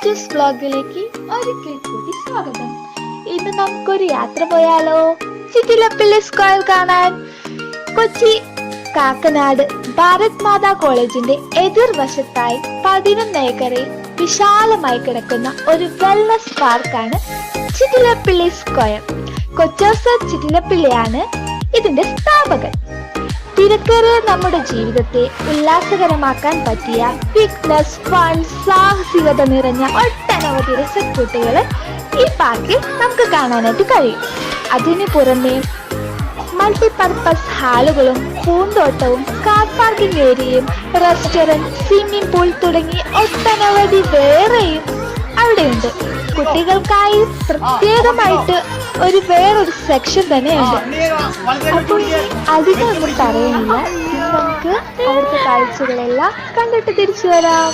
രാജൂസ് വ്ലോഗിലേക്ക് ഒരിക്കൽ കൂടി സ്വാഗതം. ഇന്ന് നമുക്കൊരു യാത്ര പോയാലോ? ചിറ്റിലപ്പള്ളി സ്ക്വയർ കാണാൻ. കൊച്ചി കാക്കനാട് ഭാരത് മാതാ കോളേജിന്റെ എതിർവശത്തായി 11 ഏക്കറിൽ വിശാലമായി കിടക്കുന്ന ഒരു വെൽനസ് പാർക്കാണ് ചിറ്റിലപ്പള്ളി സ്ക്വയർ. കൊച്ചോസർ ചിറ്റിലപ്പള്ളിയാണ് ഇതിന്റെ സ്ഥാപകൻ. തിരക്കേറിയ നമ്മുടെ ജീവിതത്തെ ഉല്ലാസകരമാക്കാൻ പറ്റിയ ഫിറ്റ്നസ്, ഫൺ, സാഹസികത നിറഞ്ഞ ഒട്ടനവധി രസക്കൂട്ടുകൾ ഈ പാർക്കിൽ നമുക്ക് കാണാനായിട്ട് കഴിയും. അതിനു പുറമെ മൾട്ടിപർപ്പസ് ഹാളുകളും പൂന്തോട്ടവും കാർ പാർക്കിംഗ് ഏരിയയും റെസ്റ്റോറന്റ്, സ്വിമ്മിംഗ് പൂൾ തുടങ്ങി ഒട്ടനവധി വേറെയും അവിടെയുണ്ട്. കുട്ടികൾക്കായി പ്രത്യേകമായിട്ട് വേറൊരു സെക്ഷൻ തന്നെയുണ്ട്. അപ്പോൾ അധികം ഒന്നും പറയുന്നില്ല, നമുക്ക് അവിടുത്തെ കാഴ്ചകളെല്ലാം കണ്ടിട്ട് തിരിച്ചു വരാം.